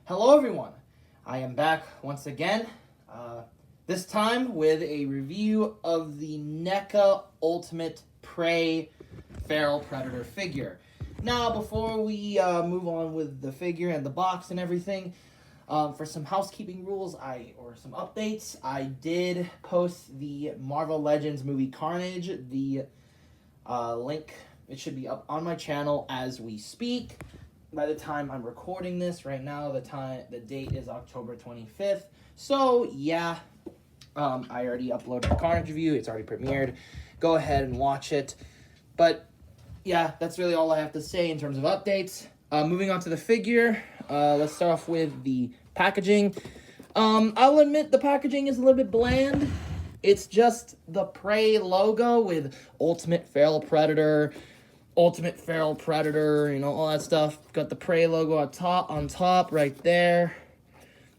Hello everyone, I am back once again, this time with a review of the NECA Ultimate Prey Feral Predator figure. Now, before we move on with the figure and the box and everything, for some housekeeping rules or some updates, I did post the Marvel Legends movie Carnage. The link, it should be up on my channel as we speak. By the time I'm recording this right now, the date is October 25th. So yeah, I already uploaded the Carnage review. It's already premiered. Go ahead and watch it. But yeah, that's really all I have to say in terms of updates. Moving on to the figure, let's start off with the packaging. I'll admit the packaging is a little bit bland. It's just the Prey logo with Ultimate Feral Predator, all that stuff. Got the Prey logo on top right there.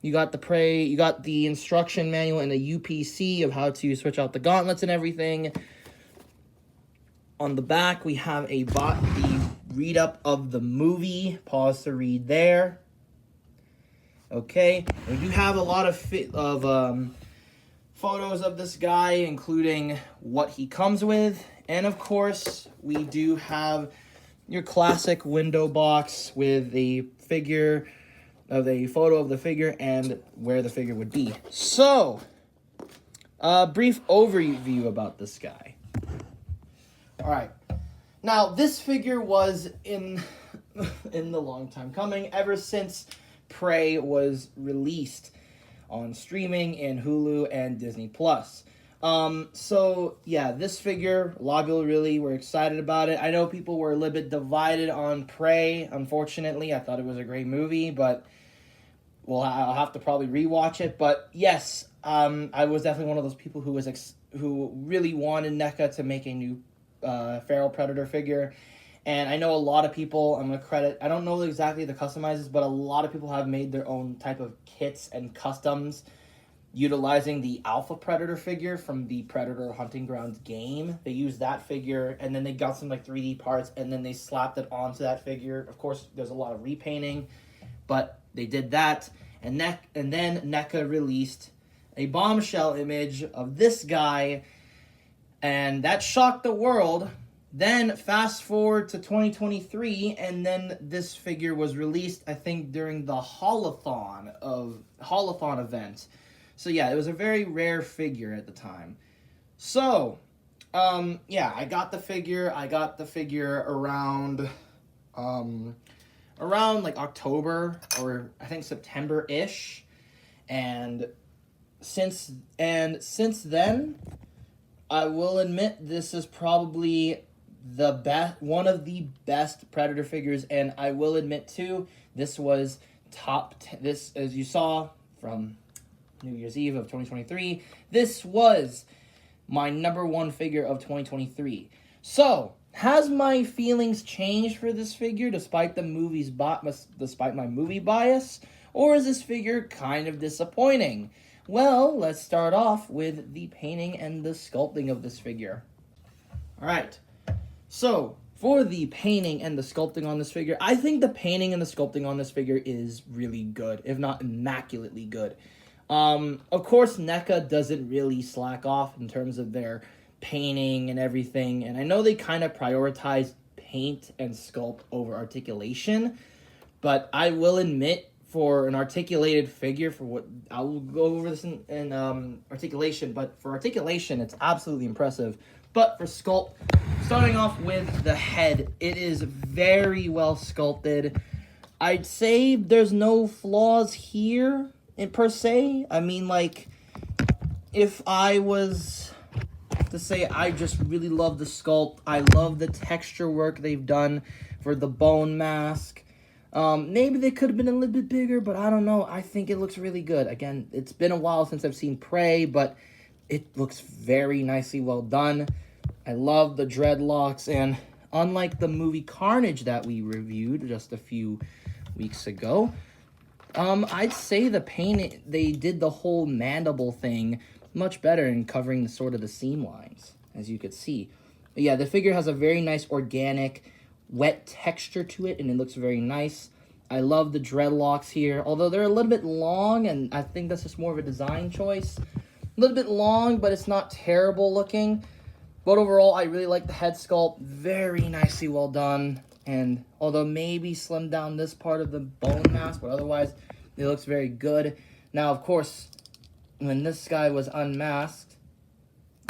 You got the Prey, you got the instruction manual and the UPC of how to switch out the gauntlets and everything. On the back, we have the read-up of the movie. Pause to read there. Okay, we do have a lot of photos of this guy, including what he comes with. And of course, we do have your classic window box with a photo of the figure and where the figure would be. So, brief overview about this guy. All right. Now, this figure was in the long time coming, ever since Prey was released on streaming in Hulu and Disney+. So yeah, this figure, a lot of people really were excited about it. I know people were a little bit divided on Prey. Unfortunately, I thought it was a great movie, but I'll have to probably rewatch it. But yes, I was definitely one of those people who really wanted NECA to make a new Feral Predator figure. And I know a lot of people, I don't know exactly the customizers, but a lot of people have made their own type of kits and customs utilizing the Alpha Predator figure from the Predator Hunting Grounds game. They used that figure, and then they got some 3D parts, and then they slapped it onto that figure. Of course, there's a lot of repainting, but they did that. And then NECA released a bombshell image of this guy, and that shocked the world. Then fast forward to 2023, and then this figure was released, I think, during the Holothon event. So yeah, it was a very rare figure at the time. So, yeah, I got the figure around October, or I think September-ish. And since then, I will admit this is probably one of the best Predator figures, and I will admit too, this was this, as you saw from New Year's Eve of 2023, this was my #1 figure of 2023. So, has my feelings changed for this figure despite my movie bias, or is this figure kind of disappointing? Well, let's start off with the painting and the sculpting of this figure. Alright, so for the painting and the sculpting on this figure, I think the painting and the sculpting on this figure is really good, if not immaculately good. Of course, NECA doesn't really slack off in terms of their painting and everything, and I know they kind of prioritize paint and sculpt over articulation, but I will admit, for an articulated figure, I will go over this in articulation, but for articulation, it's absolutely impressive. But for sculpt, starting off with the head, it is very well sculpted. I'd say there's no flaws here, per se. I mean, if I was to say I just really love the sculpt, I love the texture work they've done for the bone mask. Maybe they could have been a little bit bigger, but I don't know. I think it looks really good. Again, it's been a while since I've seen Prey, but it looks very nicely well done. I love the dreadlocks, and unlike the movie Carnage that we reviewed just a few weeks ago, I'd say the paint, they did the whole mandible thing much better in covering the seam lines, as you could see. But yeah, the figure has a very nice organic wet texture to it, and it looks very nice. I love the dreadlocks here, although they're a little bit long, and I think that's just more of a design choice. A little bit long, but it's not terrible looking. But overall, I really like the head sculpt. Very nicely well done. And although maybe slimmed down this part of the bone mask, but otherwise, it looks very good. Now, of course, when this guy was unmasked,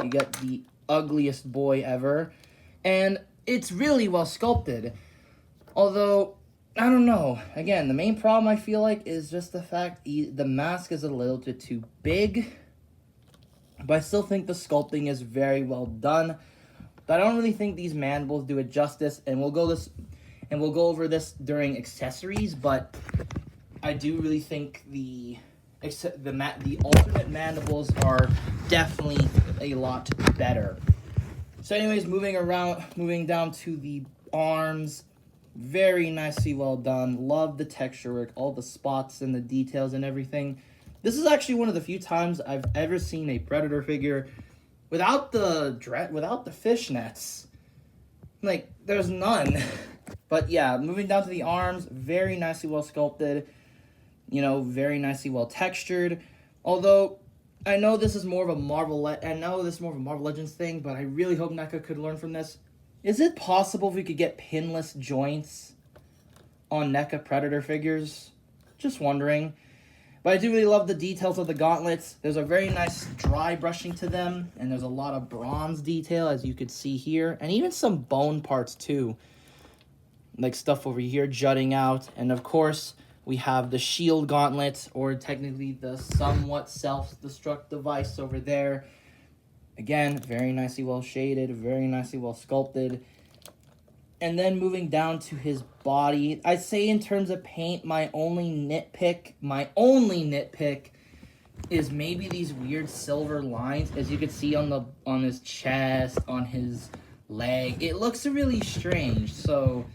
you get the ugliest boy ever. And it's really well sculpted. Although, I don't know. Again, the main problem I feel like is just the fact the mask is a little bit too big. But I still think the sculpting is very well done. But I don't really think these mandibles do it justice, and we'll go over this during accessories. But I do really think the alternate mandibles are definitely a lot better. So, anyways, moving down to the arms. Very nicely well done. Love the texture work, all the spots and the details and everything. This is actually one of the few times I've ever seen a Predator figure without the fishnets. Like, there's none. But yeah, moving down to the arms, very nicely well sculpted. You know, very nicely well textured. Although, I know this is more of a Marvel Legends thing, but I really hope NECA could learn from this. Is it possible if we could get pinless joints on NECA Predator figures? Just wondering. But I do really love the details of the gauntlets. There's a very nice dry brushing to them, and there's a lot of bronze detail, as you could see here, and even some bone parts too, like stuff over here jutting out. And of course, we have the shield gauntlet, or technically the somewhat self-destruct device over there. Again, very nicely well shaded, very nicely well sculpted. And then moving down to his body, I'd say in terms of paint, my only nitpick is maybe these weird silver lines, as you can see on his chest, on his leg. It looks really strange. So,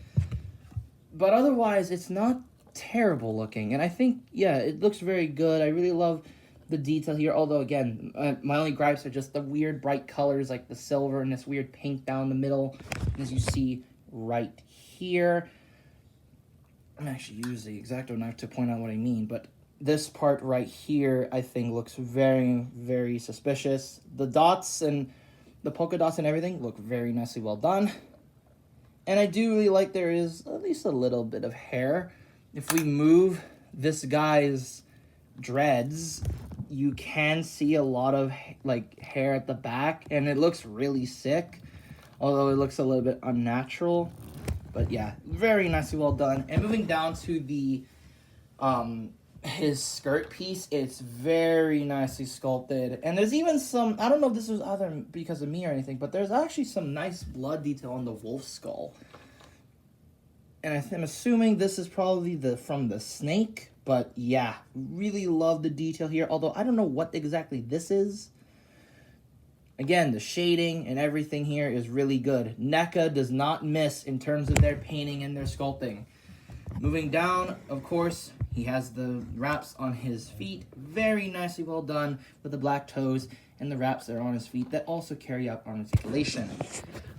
but otherwise, it's not terrible looking, and I think, yeah, it looks very good. I really love the detail here, although again, my only gripes are just the weird bright colors, like the silver and this weird pink down the middle, as you see right here. I'm actually use the X-Acto knife to point out what I mean, but this part right here, I think, looks very, very suspicious. The dots and the polka dots and everything look very nicely well done. And I do really like there is at least a little bit of hair. If we move this guy's dreads, you can see a lot of like hair at the back, and it looks really sick, although it looks a little bit unnatural. But yeah, very nicely well done. And moving down to the his skirt piece, it's very nicely sculpted, and there's even some, I don't know if this was either because of me or anything, but there's actually some nice blood detail on the wolf skull. And I'm assuming this is probably from the snake, but yeah, really love the detail here, although I don't know what exactly this is. Again, the shading and everything here is really good. NECA does not miss in terms of their painting and their sculpting. Moving down, of course, he has the wraps on his feet. Very nicely well done with the black toes and the wraps that are on his feet that also carry out articulation.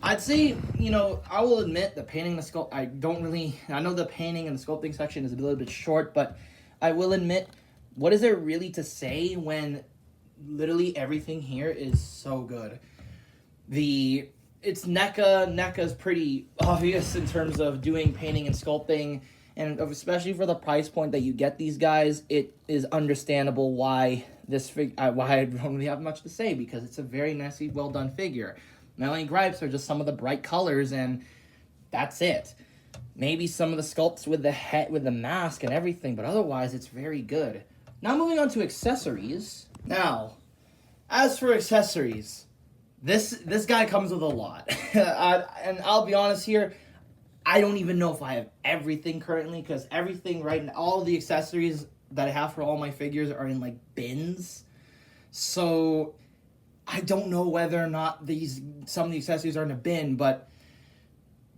I'd say, you know, I will admit the painting and the sculpt, I know the painting and the sculpting section is a little bit short, but I will admit, what is there really to say when literally everything here is so good? It's NECA. NECA's pretty obvious in terms of doing painting and sculpting, and especially for the price point that you get these guys, it is understandable why why I don't really have much to say, because it's a very nicely well done figure. My only gripes are just some of the bright colors, and that's it. Maybe some of the sculpts with the head, with the mask and everything, but otherwise it's very good. Now moving on to accessories. Now, as for accessories, this guy comes with a lot. And I'll be honest here, I don't even know if I have everything currently, because everything right now, all the accessories that I have for all my figures are in like bins. So I don't know whether or not some of the accessories are in a bin, but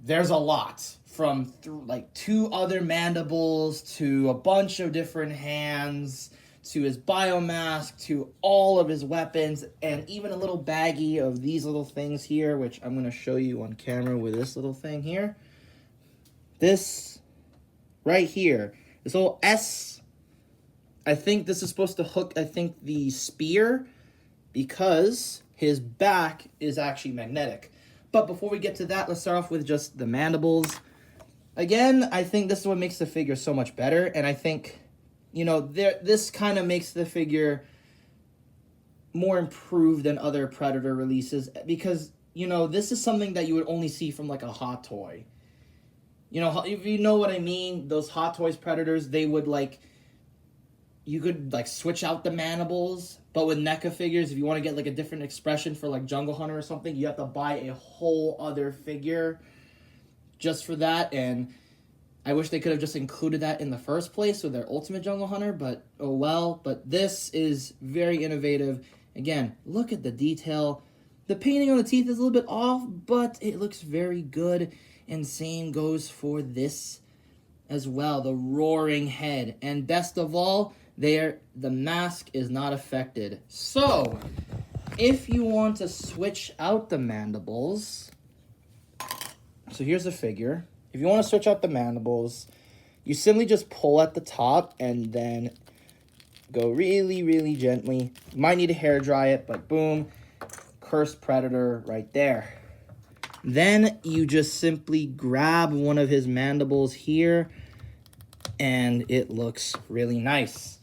there's a lot, from like 2 other mandibles to a bunch of different hands to his biomask to all of his weapons, and even a little baggie of these little things here, which I'm going to show you on camera with this little thing here. This right here This little S, I think this is supposed to hook, I think, the spear, because his back is actually magnetic. But before we get to that, let's start off with just the mandibles. Again, I think this is what makes the figure so much better, and I think, you know, this kind of makes the figure more improved than other Predator releases, because, you know, this is something that you would only see from, like, a Hot Toy. You know, if you know what I mean, those Hot Toys Predators, they would, like, you could, like, switch out the mandibles, but with NECA figures, if you want to get, like, a different expression for, like, Jungle Hunter or something, you have to buy a whole other figure just for that, and I wish they could have just included that in the first place with their Ultimate Jungle Hunter, but oh well. But this is very innovative. Again, look at the detail. The painting on the teeth is a little bit off, but it looks very good. And same goes for this as well, the roaring head. And best of all, the mask is not affected. So, if you want to switch out the mandibles, so here's the figure. If you want to switch out the mandibles, you simply just pull at the top and then go really, really gently. You might need to hair dry it, but boom, Cursed Predator right there. Then you just simply grab one of his mandibles here, and it looks really nice.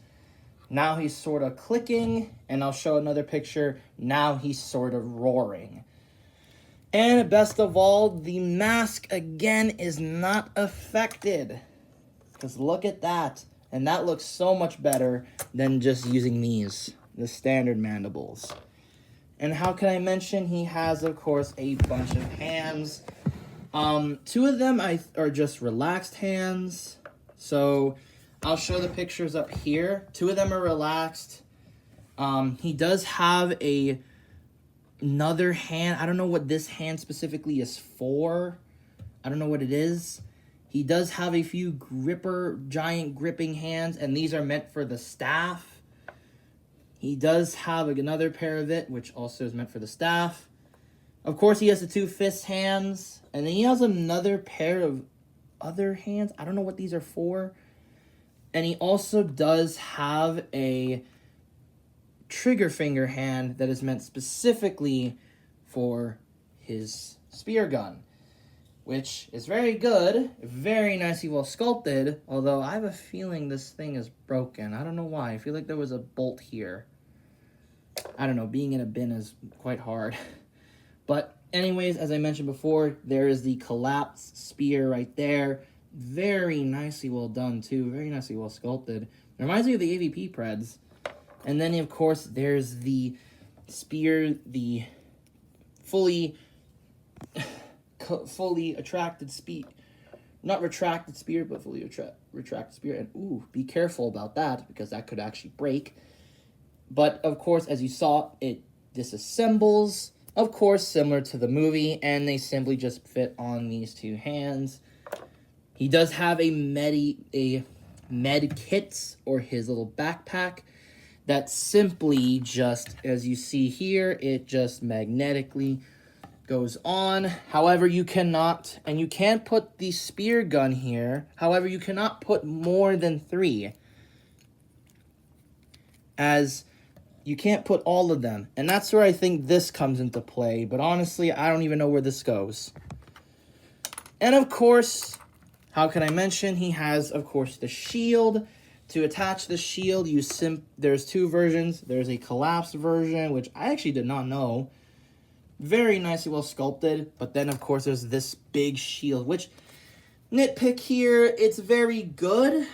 Now he's sort of clicking, and I'll show another picture. Now he's sort of roaring. And best of all, the mask, again, is not affected. Because look at that. And that looks so much better than just using these, the standard mandibles. And how can I mention? He has, of course, a bunch of hands. Two of them are just relaxed hands. So I'll show the pictures up here. Two of them are relaxed. He does have another hand. I don't know what this hand specifically is for. I don't know what it is. He does have a few giant gripping hands, and these are meant for the staff. He does have another pair of it, which also is meant for the staff. Of course, he has the two fist hands, and then he has another pair of other hands. I don't know what these are for. And he also does have a trigger finger hand that is meant specifically for his spear gun, which is very good, very nicely well sculpted, although I have a feeling this thing is broken. I don't know why. I feel like there was a bolt here. I don't know, being in a bin is quite hard. But anyways, as I mentioned before, there is the collapsed spear right there. Very nicely well done too, very nicely well sculpted. It reminds me of the AVP Preds. And then, of course, there's the spear, the fully attracted spear. Not retracted spear, but fully retracted spear. And, ooh, be careful about that, because that could actually break. But, of course, as you saw, it disassembles. Of course, similar to the movie, and they simply just fit on these two hands. He does have a med kit, or his little backpack, that simply just, as you see here, it just magnetically goes on. However, you cannot, and you can't put the spear gun here. However, you cannot put more than 3. As you can't put all of them. And that's where I think this comes into play. But honestly, I don't even know where this goes. And of course, how can I mention? He has, of course, the shield. To attach the shield, there's 2 versions. There's a collapsed version, which I actually did not know. Very nicely well sculpted. But then, of course, there's this big shield, which, nitpick here, it's very good.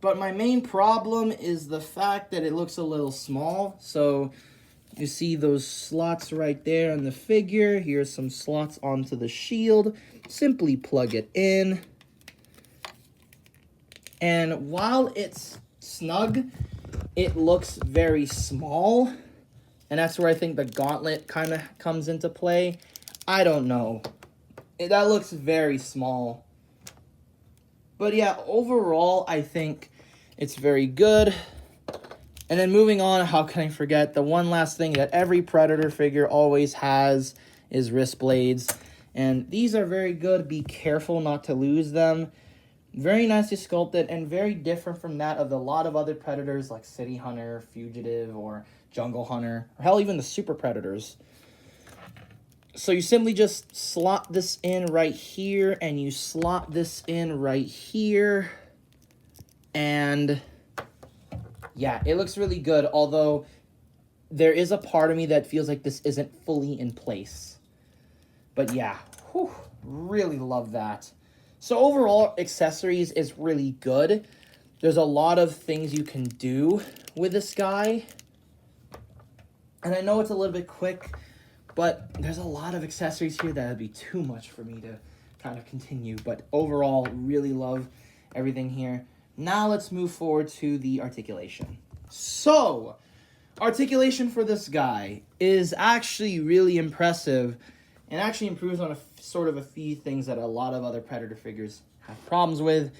But my main problem is the fact that it looks a little small. So you see those slots right there on the figure. Here's some slots onto the shield. Simply plug it in. And while it's snug, it looks very small. And that's where I think the gauntlet kind of comes into play. I don't know. That looks very small. But yeah, overall, I think it's very good. And then moving on, how can I forget? The one last thing that every Predator figure always has is wrist blades. And these are very good. Be careful not to lose them. Very nicely sculpted and very different from that of a lot of other predators like City Hunter, Fugitive, or Jungle Hunter, or hell, even the super predators. So you simply just slot this in right here, and you slot this in right here, and yeah, it looks really good, although there is a part of me that feels like this isn't fully in place. But yeah, whew, really love that. So overall, accessories is really good. There's a lot of things you can do with this guy. And I know it's a little bit quick, but there's a lot of accessories here that would be too much for me to kind of continue. But overall, really love everything here. Now let's move forward to the articulation. So, articulation for this guy is actually really impressive and actually improves on sort of a few things that a lot of other Predator figures have problems with.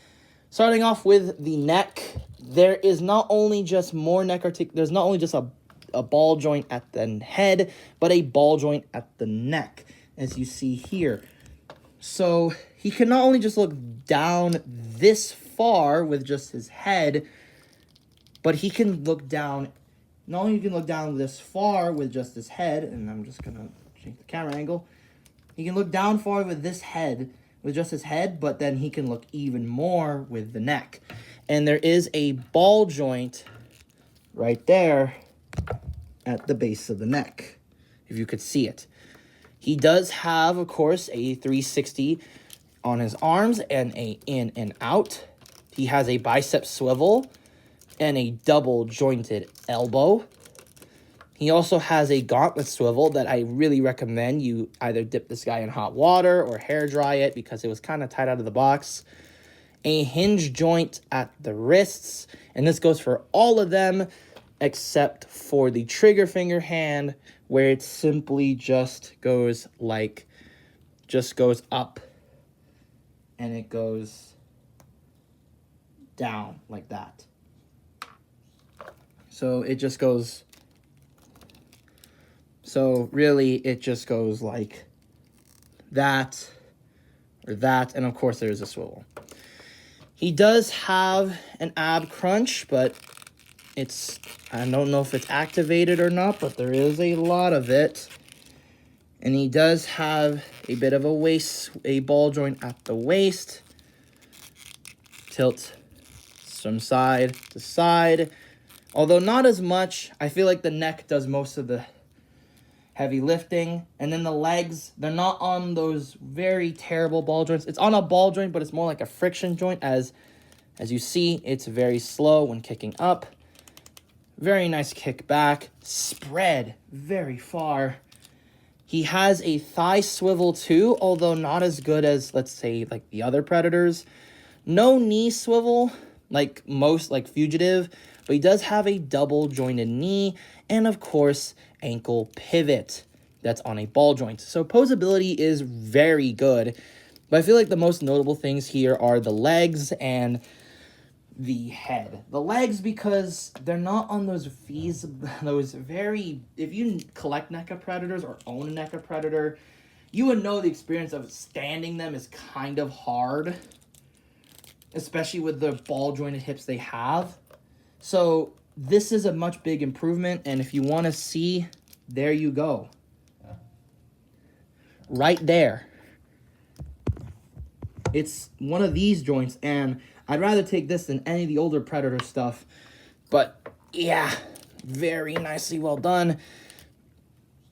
Starting off with the neck, there is not only just more neck there's not only just a ball joint at the head, but a ball joint at the neck, as you see here. So he can not only just look down this far with just his head, but he can look down, not only can look down this far with just his head, and I'm just gonna change the camera angle. He can look down far with this head, with just his head, but then he can look even more with the neck. And there is a ball joint right there at the base of the neck, if you could see it. He does have, of course, a 360 on his arms and a in and out. He has a bicep swivel and a double jointed elbow. He also has a gauntlet swivel that I really recommend you either dip this guy in hot water or hair dry it because it was kind of tight out of the box. A hinge joint at the wrists, and this goes for all of them except for the trigger finger hand, where it simply just goes up and it goes down like that. So it just goes, so really it just goes like that or that, and of course there is a swivel. He does have an ab crunch, but I don't know if it's activated or not, but there is a lot of it. And he does have a bit of a ball joint at the waist. Tilt from side to side. Although not as much. I feel like the neck does most of the heavy lifting. And then the legs, they're not on those very terrible ball joints. It's on a ball joint, but it's more like a friction joint. As you see, it's very slow when kicking up. Very nice kick back. Spread very far. He has a thigh swivel too, although not as good as, let's say, like the other Predators. No knee swivel, like most, like Fugitive, but he does have a double jointed knee, and of course, ankle pivot that's on a ball joint. So posability is very good, but I feel like the most notable things here are the legs and the head. The legs, because they're not on those very, if you collect NECA Predators or own a NECA Predator, you would know the experience of standing them is kind of hard, especially with the ball jointed hips they have. So this is a much big improvement, and if you want to see, there you go. Right there. It's one of these joints, and I'd rather take this than any of the older Predator stuff. But, yeah, very nicely well done.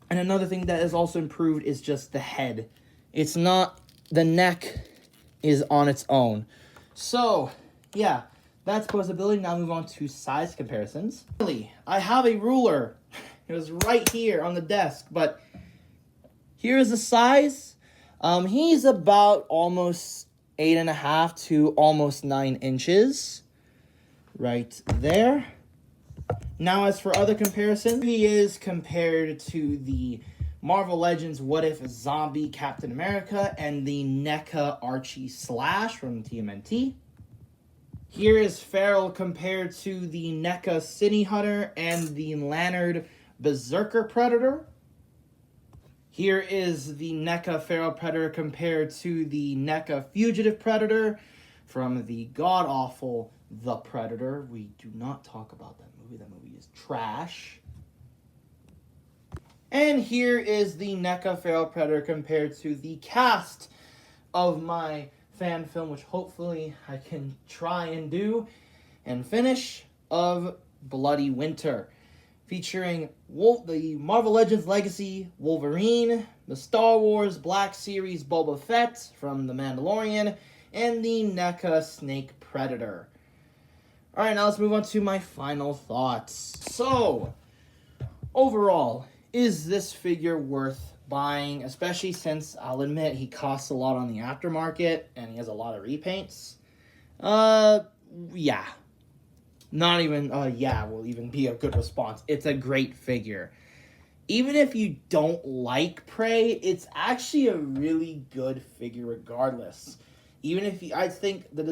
And another thing that is also improved is just the head. It's not, the neck is on its own. So, yeah, that's posability. Now move on to size comparisons. I have a ruler. It was right here on the desk, but here's the size. He's about almost 8.5 to almost 9 inches. Right there. Now, as for other comparisons, he is compared to the Marvel Legends What If Zombie Captain America and the NECA Archie Slash from TMNT. Here is Farrell compared to the NECA City Hunter and the Lannard Berserker Predator. Here is the NECA Feral Predator compared to the NECA Fugitive Predator, from the god-awful The Predator. We do not talk about that movie. That movie is trash. And here is the NECA Feral Predator compared to the cast of my fan film, which hopefully I can try and do and finish, of Bloody Winter, featuring the Marvel Legends Legacy Wolverine, the Star Wars Black Series Boba Fett from The Mandalorian, and the NECA Snake Predator. Alright, now let's move on to my final thoughts. So, overall, is this figure worth buying, especially since I'll admit he costs a lot on the aftermarket and he has a lot of repaints? Yeah. Not even, yeah will even be a good response. It's a great figure. Even if you don't like Prey, it's actually a really good figure regardless. Even if you think the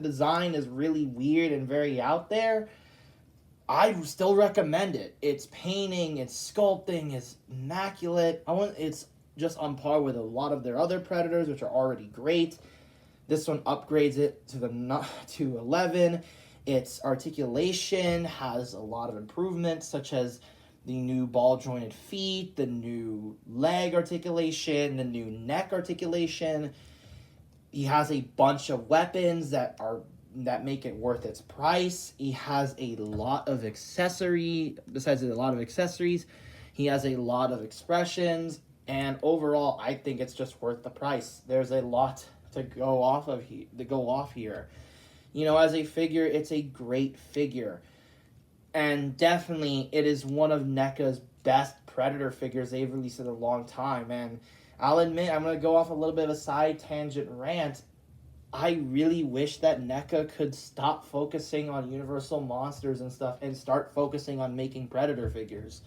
design is really weird and very out there, I still recommend it. Its painting, its sculpting is immaculate. It's just on par with a lot of their other Predators, which are already great. This one upgrades it to 11. Its articulation has a lot of improvements, such as the new ball-jointed feet, the new leg articulation, the new neck articulation. He has a bunch of weapons that make it worth its price. He has a lot of besides a lot of accessories, he has a lot of expressions, and overall, I think it's just worth the price. There's a lot to go off here. You know, as a figure, it's a great figure. And definitely, it is one of NECA's best Predator figures they've released in a long time. And I'll admit, I'm going to go off a little bit of a side tangent rant. I really wish that NECA could stop focusing on Universal Monsters and stuff and start focusing on making Predator figures.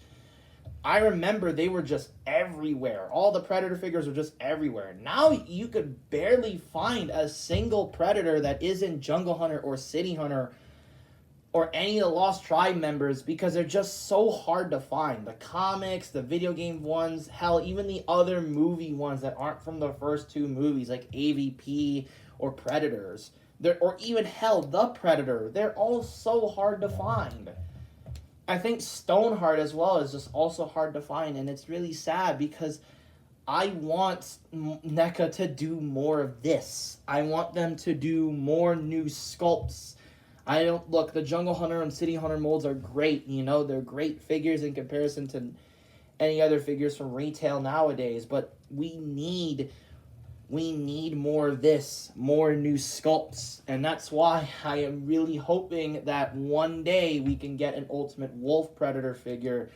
I remember they were just everywhere. All the Predator figures were just everywhere. Now you could barely find a single Predator that isn't Jungle Hunter or City Hunter or any of the Lost Tribe members because they're just so hard to find. The comics, the video game ones, hell, even the other movie ones that aren't from the first two movies, like AVP or Predators, or even hell, The Predator, they're all so hard to find. I think Stoneheart as well is just also hard to find, and it's really sad because I want NECA to do more of this. I want them to do more new sculpts. The Jungle Hunter and City Hunter molds are great, they're great figures in comparison to any other figures from retail nowadays, but we need more of this, more new sculpts, and that's why I am really hoping that one day we can get an Ultimate Wolf Predator figure,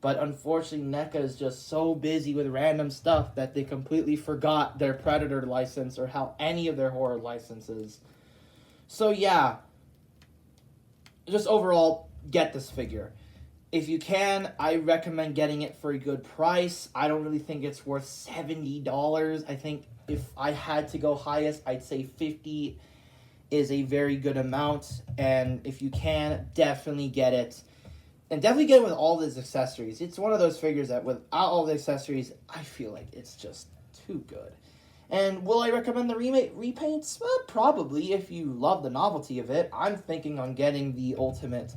but unfortunately NECA is just so busy with random stuff that they completely forgot their Predator license or how any of their horror licenses. So yeah, just overall, get this figure. If you can, I recommend getting it for a good price. I don't really think it's worth $70. I think if I had to go highest, I'd say $50 is a very good amount. And if you can, definitely get it. And definitely get it with all these accessories. It's one of those figures that without all the accessories, I feel like it's just too good. And will I recommend the repaints? Well, probably, if you love the novelty of it. I'm thinking on getting the Ultimate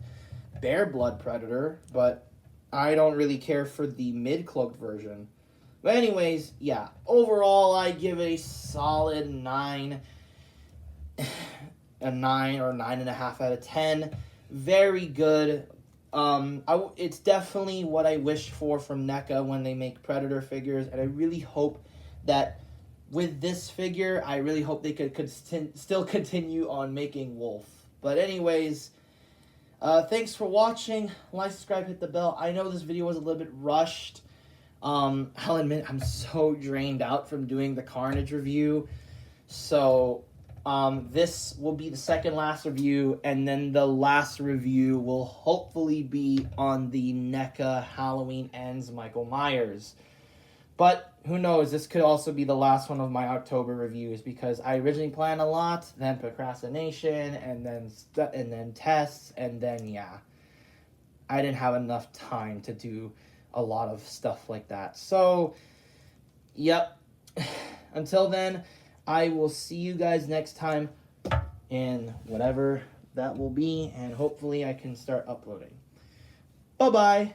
Bear Blood Predator, but I don't really care for the mid-cloaked version. But anyways, yeah, overall I give it a solid 9, a 9 or 9.5 out of 10. Very good. It's definitely what I wish for from NECA when they make Predator figures, and I really hope that with this figure, I really hope they could still continue on making Wolf. But anyways, thanks for watching. Like, subscribe, hit the bell. I know this video was a little bit rushed. I'll admit I'm so drained out from doing the Carnage review. So this will be the second last review, and then the last review will hopefully be on the NECA Halloween Ends Michael Myers. But who knows, this could also be the last one of my October reviews because I originally planned a lot, then procrastination, and then tests, and then, yeah, I didn't have enough time to do a lot of stuff like that. So, yep, until then, I will see you guys next time, and whatever that will be, and hopefully I can start uploading. Bye-bye.